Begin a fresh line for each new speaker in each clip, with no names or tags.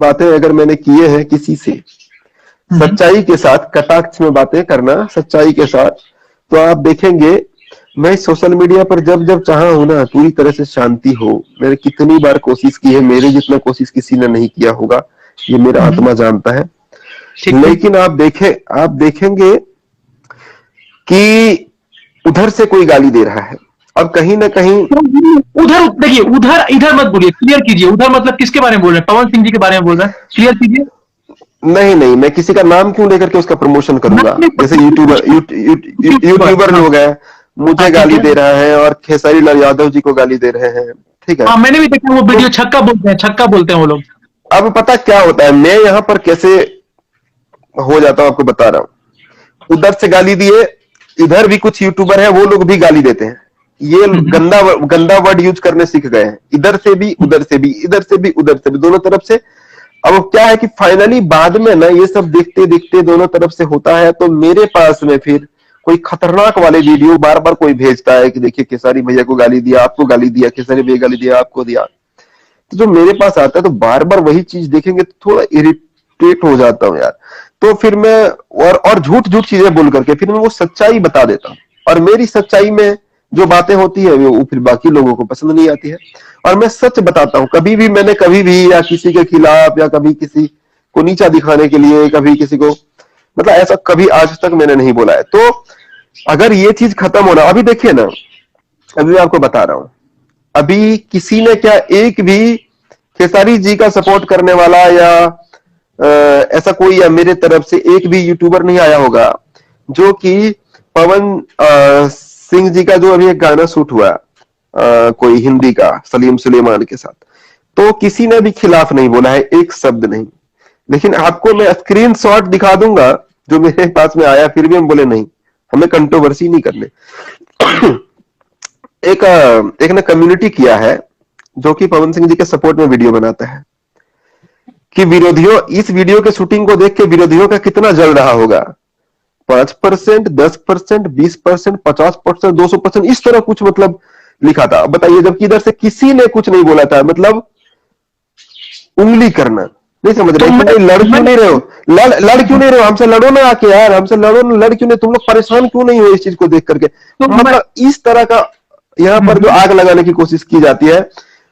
बातें अगर मैंने किए हैं किसी से, सच्चाई के साथ कटाक्ष में बातें करना सच्चाई के साथ, तो आप देखेंगे मैं सोशल मीडिया पर जब जब चाहा हूं ना पूरी तरह से शांति हो। मैंने कितनी बार कोशिश की है, मेरे जितना कोशिश किसी ने नहीं किया होगा, ये मेरा आत्मा जानता है।
ठीक है।
लेकिन आप देखेंगे कि उधर से कोई गाली दे रहा है। अब कहीं ना कहीं
उधर देखिए, उधर इधर मत बोलिए, क्लियर कीजिए। उधर मतलब किसके बारे में बोल रहे हैं? पवन सिंह जी के बारे में बोल रहे हैं? क्लियर कीजिए।
नहीं नहीं, मैं किसी का नाम क्यों लेकर के उसका प्रमोशन करूंगा। जैसे यूट्यूबर
हाँ
लोग हैं, मुझे
हाँ, ठीक
गाली
है।
दे रहा है और खेसारी लाल यादव जी को गाली दे रहे हैं, ठीक है।
हाँ, मैंने भी देखा वो
तो
वीडियो। छक्का बोलते हैं, छक्का बोलते हैं वो लोग।
अब पता क्या होता है, मैं यहाँ पर कैसे हो जाता हूँ आपको बता रहा हूँ। उधर से गाली दिए, इधर भी कुछ यूट्यूबर है, वो लोग भी गाली देते हैं। ये
हम्म,
गंदा गंदा वर्ड यूज करने सीख गए हैं, इधर से भी उधर से भी, इधर से भी उधर से भी, दोनों तरफ से। अब क्या है कि फाइनली बाद में ना ये सब देखते देखते दोनों तरफ से होता है, तो मेरे पास में फिर कोई खतरनाक वाले वीडियो बार बार कोई भेजता है कि देखिए खेसारी भैया को गाली दिया, आपको गाली दिया, खेसारी भैया गाली दिया, आपको दिया। तो जो मेरे पास आता है तो बार बार वही चीज देखेंगे तो थोड़ा इरिटेट हो जाता हूँ यार। तो फिर मैं और झूठ झूठ चीजें बोल करके फिर मैं वो सच्चाई बता देता हूँ, और मेरी सच्चाई में जो बातें होती है वो फिर बाकी लोगों को पसंद नहीं आती है। और मैं सच बताता हूँ, कभी भी मैंने कभी भी या किसी के खिलाफ या कभी किसी को नीचा दिखाने के लिए कभी किसी को मतलब ऐसा कभी आज तक मैंने नहीं बोला है। तो अगर ये चीज खत्म होना, अभी देखिए ना, अभी मैं आपको बता रहा हूँ, अभी किसी ने क्या एक भी खेसारी जी का सपोर्ट करने वाला या ऐसा कोई या मेरे तरफ से एक भी यूट्यूबर नहीं आया होगा जो कि पवन सिंह जी का जो अभी एक गाना शूट हुआ कोई हिंदी का सलीम सुलेमान के साथ, तो किसी ने भी खिलाफ नहीं बोला है, एक शब्द नहीं। लेकिन आपको मैं स्क्रीन शॉट दिखा दूंगा जो मेरे पास में आया, फिर भी हम बोले नहीं, हमें कंट्रोवर्सी नहीं करने। एक ने कम्युनिटी किया है जो कि पवन सिंह जी के सपोर्ट में वीडियो बनाता है कि विरोधियों इस वीडियो के शूटिंग को देख के विरोधियों का कितना जल रहा होगा। 5%, 10%, 20%, 50%, 200%, इस तरह कुछ मतलब लिखा था। बताइए, जबकि इधर से किसी ने कुछ नहीं बोला था। मतलब उंगली करना, नहीं समझ
तो
रहे कि
मैं
नहीं, लड़ क्यों नहीं रहे हो, लड़ क्यों नहीं रहे हो, हमसे लड़ो ना आके यार, हमसे लड़ो ना, लड़ क्यों नहीं, तुम लोग परेशान क्यों नहीं हो इस चीज को देख करके।
तो मैं
मतलब इस तरह का यहाँ पर जो आग लगाने की कोशिश की जाती है,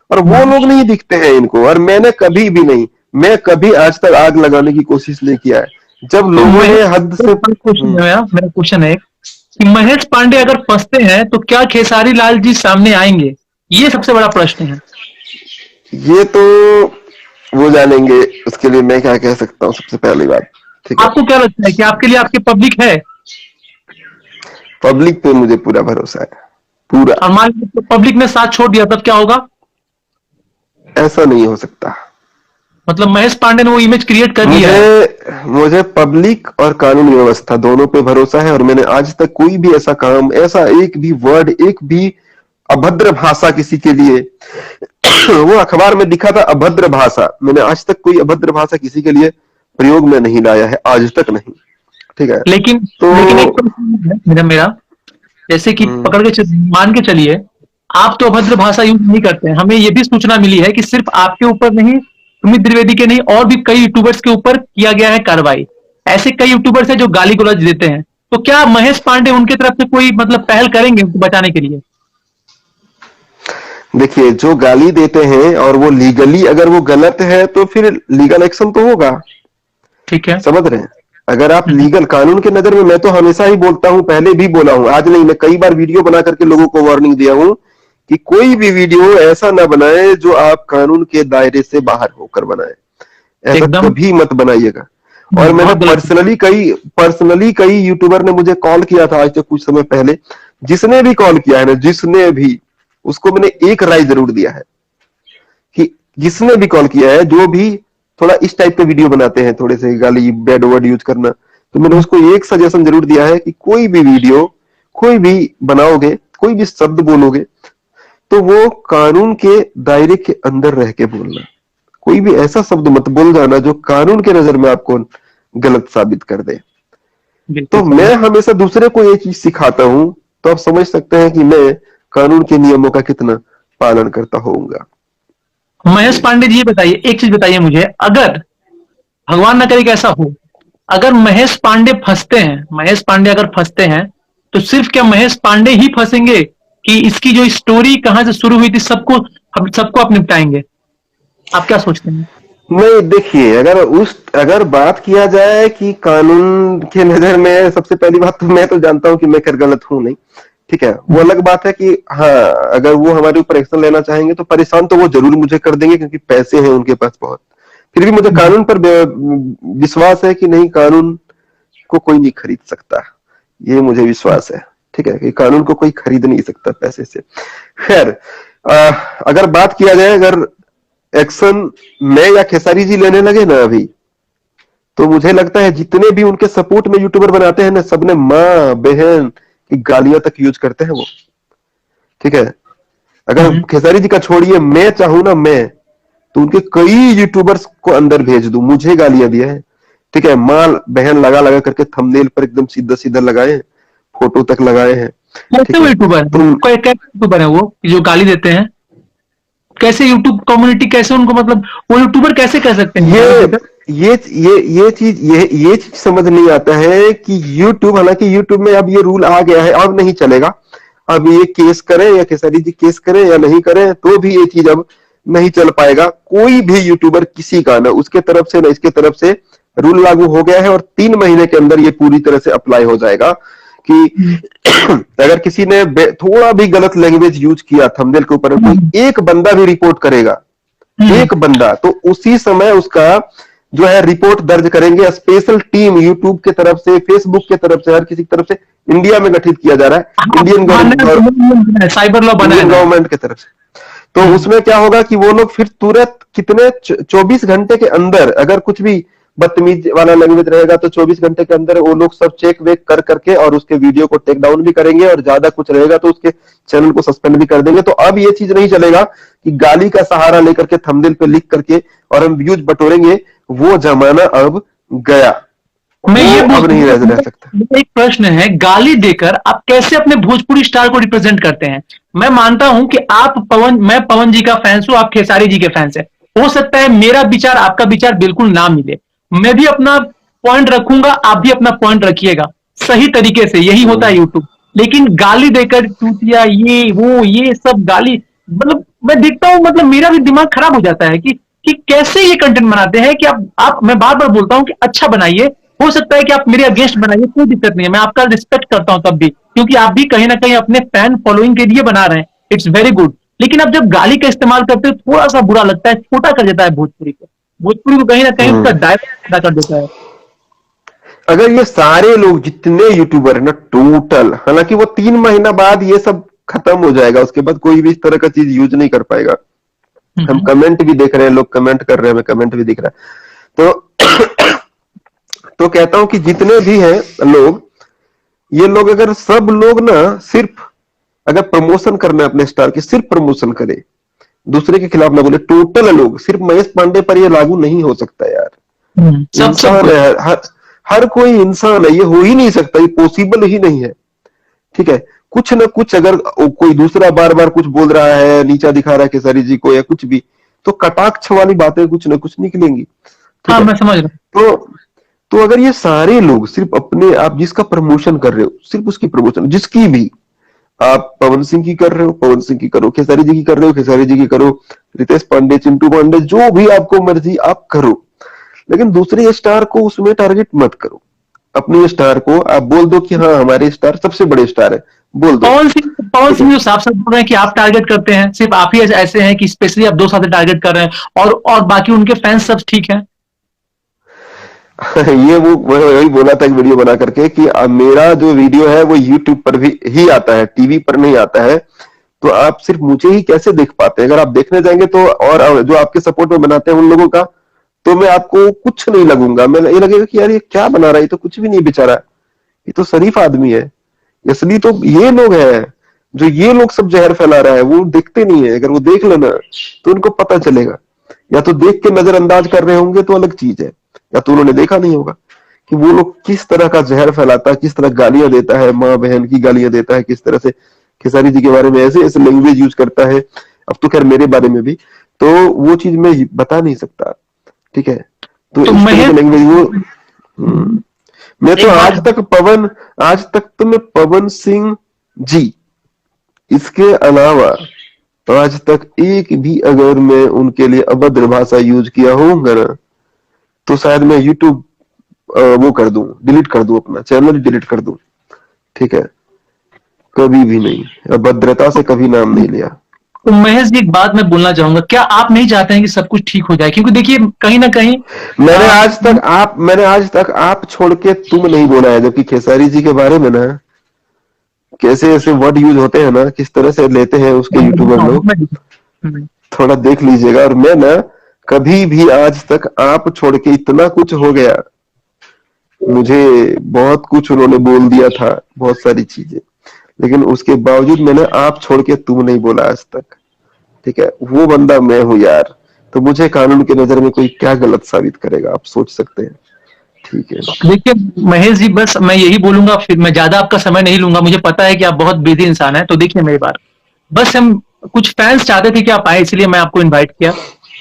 और वो लोग नहीं दिखते हैं इनको। और मैंने कभी भी नहीं, मैं कभी आज तक आग लगाने की कोशिश नहीं किया है। जब
तो
लोगों ने हद से
क्वेश्चन है मेरा क्वेश्चन है कि महेश पांडे अगर फंसते हैं तो क्या खेसारी लाल जी सामने आएंगे? ये सबसे बड़ा प्रश्न है।
ये तो वो जानेंगे, उसके लिए मैं क्या कह सकता हूँ सबसे पहली बात, ठीक है।
आपको क्या लगता है कि आपके लिए आपकी पब्लिक है?
पब्लिक पे मुझे पूरा भरोसा है, पूरा।
और मान लीजिए पब्लिक ने साथ छोड़ दिया, तब क्या होगा?
ऐसा नहीं हो सकता।
मतलब महेश पांडे ने वो इमेज क्रिएट कर लिया है।
मुझे मुझे पब्लिक और कानून व्यवस्था दोनों पे भरोसा है, और मैंने आज तक कोई भी ऐसा काम, ऐसा एक भी वर्ड, एक भी अभद्र भाषा किसी के लिए वो अखबार में दिखा था अभद्र भाषा, मैंने आज तक कोई अभद्र भाषा किसी के लिए प्रयोग में नहीं लाया है, आज तक नहीं, ठीक है।
लेकिन
तो
लेकिन एक प्रश्न है मेरा, जैसे कि पकड़ के मान के चलिए, आप तो अभद्र भाषा यूज नहीं करते हैं। हमें ये भी सूचना मिली है कि सिर्फ आपके ऊपर नहीं, सुमित द्विवेदी के नहीं, और भी कई यूट्यूबर्स के ऊपर किया गया है कार्रवाई। ऐसे कई यूट्यूबर्स हैं जो गाली गलौज देते हैं। तो क्या महेश पांडे उनकी तरफ से कोई मतलब पहल करेंगे उनको बचाने के लिए?
देखिए, जो गाली देते हैं और वो लीगली अगर वो गलत है तो फिर लीगल एक्शन तो होगा,
ठीक है।
समझ रहे हैं। अगर आप लीगल कानून के नजर में, मैं तो हमेशा ही बोलता हूं, पहले भी बोला हूं, आज नहीं, मैं कई बार वीडियो बना करके लोगों को वार्निंग दिया हूं कि कोई भी वीडियो ऐसा ना बनाए जो आप कानून के दायरे से बाहर होकर बनाए, ऐसा
एकदम
कभी मत बनाइएगा। और मैंने
बहुत गलत।
पर्सनली कई यूट्यूबर ने मुझे कॉल किया था आज से कुछ समय पहले, जिसने भी कॉल किया है ना, जिसने भी, उसको मैंने एक राय जरूर दिया है कि जिसने भी कॉल किया है, जो भी थोड़ा इस टाइप के वीडियो बनाते हैं, थोड़े से गाली बैड वर्ड यूज करना, तो मैंने उसको एक सजेशन जरूर दिया है कि कोई भी वीडियो, कोई भी बनाओगे, कोई भी शब्द बोलोगे, तो वो कानून के दायरे के अंदर रह के बोलना। कोई भी ऐसा शब्द मत बोल जाना जो कानून के नजर में आपको गलत साबित कर दे।
बिल्कुल
तो
सही।
मैं हमेशा दूसरे को ये चीज सिखाता हूं, तो आप समझ सकते हैं कि मैं कानून के नियमों का कितना पालन करता होऊंगा।
महेश पांडे जी, ये बताइए, एक चीज बताइए मुझे, अगर भगवान ना करे कि ऐसा हो, अगर महेश पांडे फंसते हैं, महेश पांडे अगर फंसते हैं, तो सिर्फ क्या महेश पांडे ही फंसेंगे कि इसकी जो स्टोरी कहां से शुरू हुई थी सबको, हम सबको आप निपटाएंगे? आप क्या सोचते हैं?
नहीं, देखिए, अगर बात किया जाए कि कानून के नजर में, सबसे पहली बात तो मैं तो जानता हूं कि मैं खैर गलत हूं नहीं, ठीक है, वो अलग बात है कि हाँ, अगर वो हमारे ऊपर एक्शन लेना चाहेंगे तो परेशान तो वो जरूर मुझे कर देंगे, क्योंकि पैसे हैं उनके पास बहुत। फिर भी मुझे कानून पर विश्वास है कि नहीं, कानून को कोई नहीं खरीद सकता, ये मुझे विश्वास है, ठीक है, कि कानून को कोई खरीद नहीं सकता पैसे से। खैर, अगर बात किया जाए, अगर एक्शन मैं या खेसारी जी लेने लगे ना अभी, तो मुझे लगता है जितने भी उनके सपोर्ट में यूट्यूबर बनाते हैं ना, सबने माँ बहन की गालियां तक यूज करते हैं वो, ठीक है। अगर खेसारी जी का छोड़िए, मैं चाहूं ना, मैं तो उनके कई यूट्यूबर्स को अंदर भेज दूं, मुझे गालियां दिया है, ठीक है, माँ बहन लगा लगा करके थंबनेल पर एकदम सीधा सीधा लगाए हैं, फोटो तक लगाए हैं, ठीक
कैसे वो
है।
यूट्यूबर
तो
है, कैसे यूट्यूबर है वो कि जो गाली देते हैं? कैसे यूट्यूब कम्युनिटी, कैसे उनको, मतलब वो यूट्यूबर कैसे कह सकते हैं गाली
ये
देकर?
ये चीज समझ नहीं आता है कि यूट्यूब, हालांकि यूट्यूब में अब ये रूल आ गया है, अब नहीं चलेगा। अब ये केस करें या खेसारी जी केस करें या नहीं करें, तो भी ये चीज अब नहीं चल पाएगा। कोई भी यूट्यूबर, किसी का, ना उसके तरफ से ना इसके तरफ से, रूल लागू हो गया है और 3 महीने के अंदर ये पूरी तरह से अप्लाई हो जाएगा कि अगर किसी ने थोड़ा भी गलत लैंग्वेज यूज किया थंबनेल के ऊपर, कोई एक बंदा भी रिपोर्ट करेगा, एक बंदा, तो उसी समय उसका जो है रिपोर्ट दर्ज करेंगे। स्पेशल टीम यूट्यूब के तरफ से, फेसबुक के तरफ से, हर किसी की तरफ से इंडिया में गठित किया जा रहा है,
साइबर लॉ बनाया
इंडियन
है।
गवर्नमेंट की तरफ से। तो उसमें क्या होगा कि वो लोग फिर तुरंत कितने 24 घंटे के अंदर, अगर कुछ भी बदतमीज वाला लैंग्वेज रहेगा तो 24 घंटे के अंदर वो लोग सब चेक वेक कर करके और उसके वीडियो को टेक डाउन भी करेंगे, और ज्यादा कुछ रहेगा तो उसके चैनल को सस्पेंड भी कर देंगे। तो अब ये चीज नहीं चलेगा कि गाली का सहारा लेकर के थंबनेल पे लिख करके और हम व्यूज बटोरेंगे, वो जमाना अब गया,
मैं ये
वो अब नहीं रह सकता।
मेरा एक प्रश्न है, गाली देकर आप कैसे अपने भोजपुरी स्टार को रिप्रेजेंट करते हैं? मैं मानता हूं कि मैं पवन जी का फैंस हूं, आप खेसारी जी के फैंस हैं। हो सकता है मेरा विचार आपका विचार बिल्कुल ना मिले, मैं भी अपना पॉइंट रखूंगा, आप भी अपना पॉइंट रखिएगा, सही तरीके से, यही होता है यूट्यूब। लेकिन गाली देकर चूतिया, ये सब गाली, मतलब मैं देखता हूं, मतलब मेरा भी दिमाग खराब हो जाता है कि कैसे ये कंटेंट बनाते हैं कि आप मैं बार बार बोलता हूं कि अच्छा बनाइए, हो सकता है कि आप मेरे अगेंस्ट बनाइए, कोई दिक्कत नहीं है, मैं आपका रिस्पेक्ट करता हूं तब भी, क्योंकि आप भी कहीं ना कहीं अपने फैन फॉलोइंग के लिए बना रहे हैं, इट्स वेरी गुड। लेकिन अब जब गाली का इस्तेमाल करते हो, थोड़ा सा बुरा लगता है, छोटा कर देता है भोजपुरी को, भोजपुरी को कहीं ना कहीं उसका दायरा कर देता है।
अगर ये सारे लोग जितने यूट्यूबर है ना टोटल, हालांकि वो 3 महीना बाद ये सब खत्म हो जाएगा, उसके बाद कोई भी इस तरह का चीज यूज नहीं कर पाएगा। हम कमेंट भी देख रहे हैं, लोग कमेंट कर रहे हैं, हमें कमेंट भी दिख रहा है। तो कहता हूं कि जितने भी हैं लोग, ये लोग अगर सब लोग ना सिर्फ, अगर प्रमोशन करना है अपने स्टार की, सिर्फ प्रमोशन करे, दूसरे के खिलाफ ना बोले, टोटल लोग, सिर्फ महेश पांडे पर ये लागू नहीं हो सकता यार। इंसान है, हर कोई इंसान है, ये हो ही नहीं सकता, ये पॉसिबल ही नहीं है, ठीक है। कुछ ना कुछ अगर कोई दूसरा बार बार कुछ बोल रहा है, नीचा दिखा रहा है खेसारी जी को या कुछ भी, तो कटाक्ष वाली बातें कुछ ना कुछ निकलेंगी, ठीक
हाँ,
है।
मैं समझ रहा हूँ।
तो अगर ये सारे लोग सिर्फ अपने, आप जिसका प्रमोशन कर रहे हो, सिर्फ उसकी प्रमोशन, जिसकी भी, आप पवन सिंह की कर रहे हो, पवन सिंह की करो, खेसारी जी की कर रहे हो, खेसारी जी की करो, रितेश पांडे, चिंटू पांडे, जो भी आपको मर्जी आप करो, लेकिन दूसरे स्टार को उसमें टारगेट मत करो। अपने स्टार को आप बोल दो कि हाँ, हमारे स्टार सबसे बड़े स्टार है, बोल दो।
पवन सिंह जो साफ साफ बोल रहे हैं कि आप टारगेट करते हैं, सिर्फ आप ही ऐसे हैं कि स्पेशली आप 2 साल से टारगेट कर रहे हैं, और बाकी उनके फैंस सब ठीक है।
ये वो वही बोला था एक वीडियो बना करके कि मेरा जो वीडियो है वो यूट्यूब पर भी ही आता है, टीवी पर नहीं आता है, तो आप सिर्फ मुझे ही कैसे देख पाते हैं? अगर आप देखने जाएंगे तो, और जो आपके सपोर्ट में बनाते हैं उन लोगों का, तो मैं आपको कुछ नहीं लगूंगा, मैं ये लगेगा कि यार ये क्या बना रहा है, ये तो कुछ भी नहीं बेचारा, ये तो शरीफ आदमी है। इसलिए तो ये लोग हैं, जो ये लोग सब जहर फैला रहा है, वो देखते नहीं है। अगर वो देख लेना तो उनको पता चलेगा, या तो देख के नजरअंदाज कर रहे होंगे तो अलग चीज है, या तो उन्होंने देखा नहीं होगा कि वो लोग किस तरह का जहर फैलाता है, किस तरह गालियां देता है, माँ बहन की गालियां देता है, किस तरह से खेसारी जी के बारे में ऐसे ऐसे लैंग्वेज यूज करता है, अब तो खैर मेरे बारे में भी। तो वो चीज मैं बता नहीं सकता, ठीक है। तो इस तरह
महेश
की लैंग्वेज वो मैं तो
एक बात
आज तक तो मैं पवन सिंह जी, इसके अलावा आज तक एक भी अगर मैं उनके लिए अभद्र भाषा यूज किया होगा ना, तो शायद मैं यूट्यूब वो कर दूं, डिलीट कर दूं, अपना चैनल डिलीट कर दूं, ठीक है। कभी भी नहीं, अभद्रता से कभी नाम नहीं लिया।
तो महेश जी एक बात मैं बोलना चाहूंगा, क्या आप नहीं चाहते हैं कि सब कुछ ठीक हो जाए? क्योंकि देखिए कहीं ना कहीं
मैंने आज तक आप छोड़ के तुम नहीं बोला है, जबकि खेसारी जी के बारे में ना कैसे ऐसे वर्ड यूज होते हैं ना, किस तरह से लेते हैं उसके यूट्यूबर लोग, थोड़ा देख लीजिएगा। और मैं ना कभी भी आज तक आप छोड़ के, इतना कुछ हो गया, मुझे बहुत कुछ उन्होंने बोल दिया था, बहुत सारी चीजें, लेकिन उसके बावजूद मैंने आप छोड़ के तुम नहीं बोला आज तक, ठीक है। वो बंदा मैं हूं यार, तो मुझे कानून की नजर में कोई क्या गलत साबित करेगा, आप सोच सकते हैं, ठीक है।
देखिए महेश जी, बस मैं यही बोलूंगा, फिर मैं ज्यादा आपका समय नहीं लूंगा, मुझे पता है कि आप बहुत बिजी इंसान हैं। तो देखिए मेरी बात, बस हम कुछ फैंस चाहते थे कि आप आए, इसलिए मैं आपको इनवाइट किया।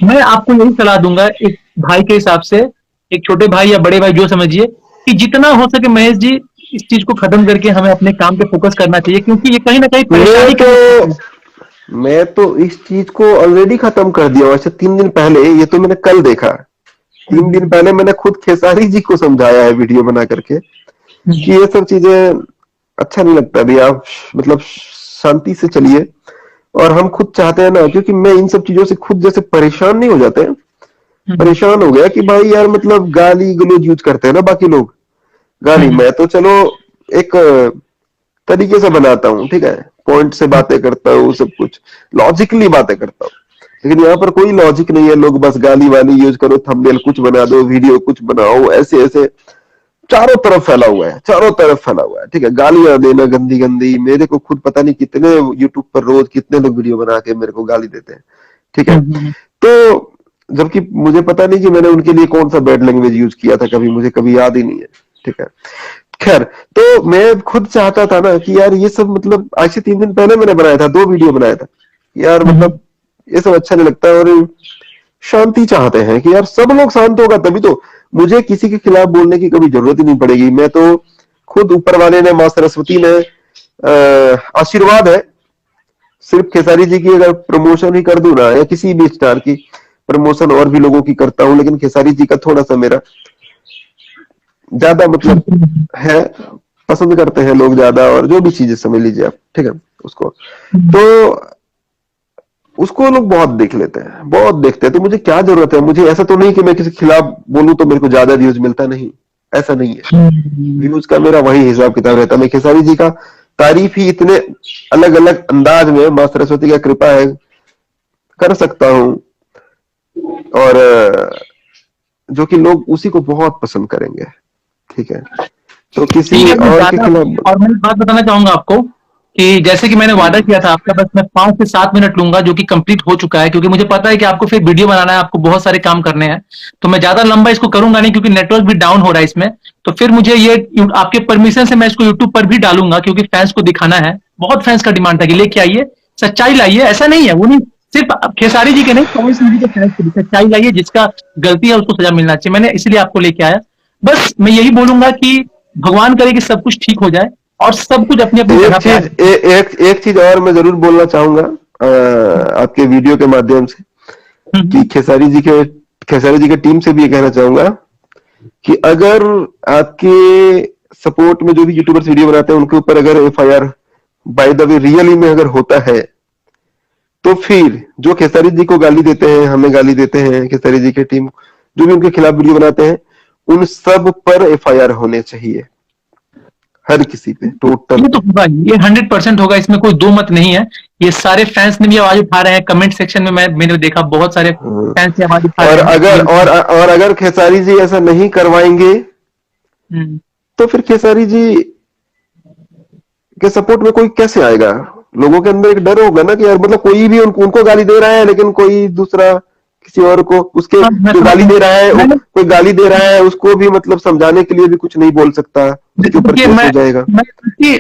मैं आपको यही सलाह दूंगा एक भाई के हिसाब से, एक छोटे भाई या बड़े भाई जो समझिए, कि जितना हो सके महेश जी इस चीज को खत्म करके हमें अपने काम पे फोकस करना चाहिए, क्योंकि ये कहीं ना कहीं परेशानी
मैं तो इस चीज को ऑलरेडी खत्म कर दिया वैसे 3 दिन पहले, ये तो मैंने कल देखा। 3 दिन पहले मैंने खुद खेसारी जी को समझाया है वीडियो बना करके कि ये सब चीजें अच्छा नहीं लगता भैया, आप मतलब शांति से चलिए। और हम खुद चाहते हैं ना, क्योंकि मैं इन सब चीजों से खुद जैसे परेशान नहीं हो जाते हैं, परेशान हो गया कि भाई यार मतलब गाली गलौज यूज करते हैं ना बाकी लोग, गाली मैं तो चलो एक तरीके से बनाता हूँ, ठीक है, पॉइंट से बातें करता हूँ, सब कुछ लॉजिकली बातें करता हूँ, लेकिन यहाँ पर कोई लॉजिक नहीं है। लोग बस गाली वाली यूज करो, थंबनेल कुछ बना दो, वीडियो कुछ बनाओ, ऐसे ऐसे चारों तरफ फैला हुआ है, चारों तरफ फैला हुआ है, ठीक है। गालियां देना गंदी गंदी, मेरे को खुद पता नहीं कितने यूट्यूब पर रोज कितने लोग वीडियो बना के मेरे को गाली देते हैं, ठीक है। तो जबकि मुझे पता नहीं कि मैंने उनके लिए कौन सा बैड लैंग्वेज यूज किया था, कभी मुझे कभी याद ही नहीं है, ठीक है। खैर, तो मैं खुद चाहता था ना कि यार ये सब मतलब आज से 3 दिन पहले मैंने बनाया था, 2 वीडियो बनाया था यार, मतलब ये सब अच्छा नहीं लगता। और शांति चाहते हैं कि यार सब लोग शांत होगा तभी तो मुझे किसी के खिलाफ बोलने की कभी जरूरत ही नहीं पड़ेगी। मैं तो खुद ऊपर वाले ने, मां सरस्वती ने आशीर्वाद है, सिर्फ खेसारी जी की अगर प्रमोशन ही कर दूं ना, या किसी भी स्टार की प्रमोशन और भी लोगों की करता हूं, लेकिन खेसारी जी का थोड़ा सा मेरा ज्यादा मतलब है, पसंद करते हैं लोग ज्यादा, और जो भी चीजें समझ लीजिए आप, ठीक है, उसको तो उसको लोग बहुत देख लेते हैं, बहुत देखते हैं। तो मुझे क्या जरूरत है, मुझे ऐसा तो नहीं कि मैं किसी के खिलाफ बोलूं तो मेरे को ज्यादा व्यूज मिलता, नहीं, ऐसा नहीं है। व्यूज का मेरा वही हिसाब किताब रहता है। मैं खेसारी जी का तारीफ ही इतने अलग अलग अंदाज में, मां सरस्वती का कृपा है, कर सकता हूं, और जो कि लोग उसी को बहुत पसंद करेंगे, ठीक है। तो किसी
ठीक है, मैं
और के
ज्यादा
खिलाफ
और मैं एक बात बताना चाहूंगा आपको कि जैसे कि मैंने वादा किया था आपका, बस मैं 5 से 7 मिनट लूंगा, जो कि कंप्लीट हो चुका है, क्योंकि मुझे पता है कि आपको फिर वीडियो बनाना है, आपको बहुत सारे काम करने हैं। तो मैं ज्यादा लंबा इसको करूंगा नहीं, क्योंकि नेटवर्क भी डाउन हो रहा है इसमें। तो फिर मुझे ये आपके परमिशन से मैं इसको यूट्यूब पर भी डालूंगा, क्योंकि फैंस को दिखाना है। बहुत फैंस का डिमांड था कि लेके आइए, सच्चाई लाइए। ऐसा नहीं है, वो नहीं सिर्फ खेसारी जी के नहीं, पवन सिंह जी के फैंस के भी सच्चाई लाइए, जिसका गलती है उसको सजा मिलना चाहिए। मैंने इसलिए आपको लेके आया। बस मैं यही बोलूंगा कि भगवान करे कि सब कुछ ठीक हो जाए और सब कुछ अपनी अपनी जगह पे आ जाए।
एक चीज और मैं जरूर बोलना चाहूंगा आपके वीडियो के माध्यम से, कि खेसारी जी के टीम से भी ये कहना चाहूंगा कि अगर आपके सपोर्ट में जो भी यूट्यूबर्स वीडियो बनाते हैं उनके ऊपर अगर FIR by the way really में अगर होता है, तो फिर जो खेसारी जी को गाली देते हैं, हमें गाली देते हैं, खेसारी जी की टीम जो भी उनके खिलाफ वीडियो बनाते हैं, उन सब पर एफआईआर होने चाहिए, हर किसी पे टोटल।
ये तो होगा, ये 100% होगा, इसमें कोई दो मत नहीं है। ये सारे फैंस ने भी आवाज उठा रहे हैं, कमेंट सेक्शन में मैंने देखा बहुत सारे फैंस ने आवाज उठा
और
रहे
अगर
हैं।
और अगर खेसारी जी ऐसा नहीं करवाएंगे, तो फिर खेसारी जी के सपोर्ट में कोई कैसे आएगा? लोगों के अंदर एक डर होगा ना कि यार मतलब कोई भी उनको गाली दे रहा है, लेकिन कोई दूसरा किसी और को, उसके जो गाली दे रहा है, कोई गाली दे रहा है उसको भी मतलब समझाने के लिए भी कुछ नहीं बोल सकता, उसके ऊपर केस हो जाएगा।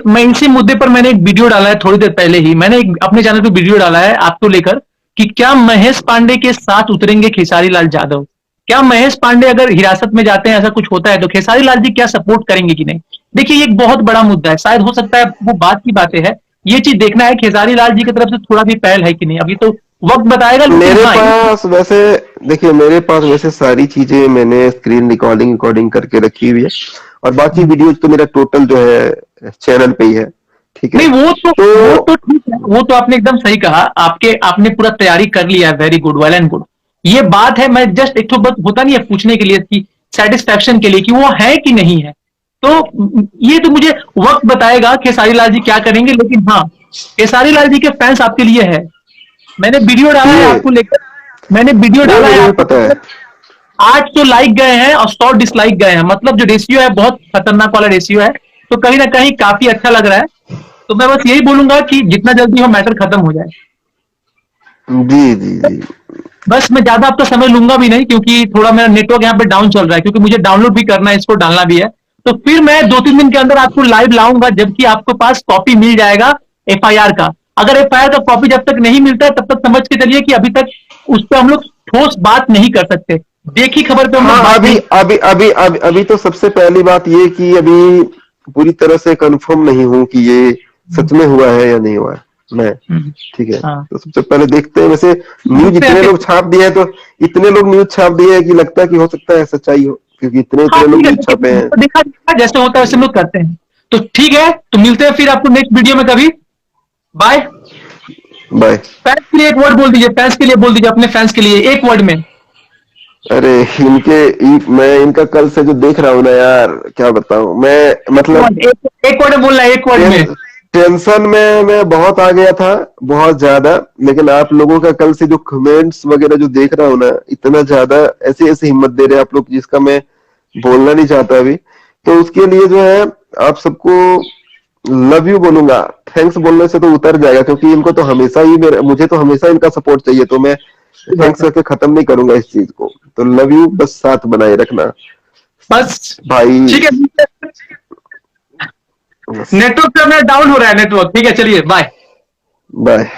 मैं इसी मुद्दे पर मैंने एक वीडियो डाला है थोड़ी देर पहले ही। मैंने एक अपने चैनल पे वीडियो डाला है आपको लेकर कि क्या महेश पांडे के साथ उतरेंगे खेसारी लाल यादव? क्या महेश पांडे अगर हिरासत में जाते हैं, ऐसा कुछ होता है, तो खेसारी लाल जी क्या सपोर्ट करेंगे कि नहीं? देखिए, ये एक बहुत बड़ा मुद्दा है, शायद हो सकता है वो बात की बातें है, ये चीज देखना है खेसारी लाल जी की तरफ से थोड़ा भी पहल है कि नहीं, अभी तो वक्त बताएगा, लेकिन
मेरे
हाँ
पास वैसे, देखिए मेरे पास वैसे सारी चीजें मैंने स्क्रीन रिकॉर्डिंग रिकॉर्डिंग करके रखी हुई है, और बाकी वीडियोज तो मेरा टोटल जो है चैनल पे ही है, ठीक है।
नहीं,
तो
वो तो ठीक है, वो तो आपने एकदम सही कहा, आपने पूरा तैयारी कर लिया है, very good, well and good. ये बात है, मैं जस्ट एक तो बात होता नहीं है पूछने के लिए कि सेटिस्फेक्शन के लिए कि वो है कि नहीं है। तो ये तो मुझे वक्त बताएगा खेसारी लाल जी क्या करेंगे, लेकिन हाँ, खेसारी लाल जी के फैंस आपके लिए है। मैंने वीडियो डाला है
ये
आपको लेकर, मैंने वीडियो
वो
डाला है
मुझे भी
आपको
पता है।
लेकर, 800 लाइक गए हैं और 100 डिसलाइक गए हैं, मतलब जो रेशियो है बहुत खतरनाक वाला रेशियो है। तो कहीं ना कहीं काफी अच्छा लग रहा है। तो मैं बस यही बोलूंगा कि जितना जल्दी हो मैटर खत्म हो जाए।
जी जी जी।
बस मैं ज्यादा आपका समय लूंगा भी नहीं, क्योंकि थोड़ा मेरा नेटवर्क यहाँ पे डाउन चल रहा है, क्योंकि मुझे डाउनलोड भी करना है, इसको डालना भी है। तो फिर मैं 2-3 दिन के अंदर आपको लाइव लाऊंगा, जबकि आपके पास कॉपी मिल जाएगा एफआईआर का। अगर एफआईआर का कॉपी जब तक नहीं मिलता है, तब तक समझ के चलिए कि अभी तक उस पर हम लोग ठोस बात नहीं कर सकते, देखी खबर पे हम लोग
हाँ,
बात
अभी
नहीं।
अभी अभी अभी अभी तो सबसे पहली बात ये कि अभी पूरी तरह से कंफर्म नहीं हूं कि ये सच में हुआ है या नहीं हुआ है मैं,
हम्म,
ठीक है।
हाँ,
तो सबसे पहले देखते हैं, वैसे न्यूज
देखते हैं
इतने
फिर।
लोग छाप दिए हैं, तो इतने लोग न्यूज छाप दिए हैं कि लगता है कि हो सकता है सच्चाई हो, क्योंकि इतने
हाँ
इतने लोग
ठीक है,
न्यूज
लेकिन
छापे हैं।
तो देखा देखा, जैसे होता है वैसे हम लोग करते हैं। तो ठीक है, तो मिलते हैं फिर आपको नेक्स्ट वीडियो में कभी। बाय।
बाय।
फैंस के लिए एक वर्ड बोल दीजिए, फैंस के लिए बोल दीजिए, अपने फैंस के लिए एक वर्ड में।
अरे मैं इनका कल से जो देख रहा हूँ ना यार, क्या बताऊं मैं, मतलब
एक वर्ड में बोलना है, एक वर्ड
टें,
में।
टेंशन में मैं बहुत आ गया था, बहुत ज्यादा। लेकिन आप लोगों का कल से जो कमेंट्स वगैरह जो देख रहा हूँ ना, इतना ज्यादा ऐसे ऐसे हिम्मत दे रहे हैं आप लोग, जिसका मैं बोलना नहीं चाहता अभी। तो उसके लिए जो है, आप सबको लव यू बोलूंगा। थैंक्स बोलने से तो उतर जाएगा, क्योंकि इनको तो हमेशा ही मुझे तो हमेशा इनका सपोर्ट चाहिए, तो मैं
सही बात
थैंक्स
है।
करके खत्म नहीं करूंगा इस चीज को। तो लव यू, बस साथ बनाए रखना
बस
भाई।
ठीक है,
बस।
नेटवर्क पे अपना डाउन हो रहा है नेटवर्क, ठीक है, चलिए बाय।
बाय।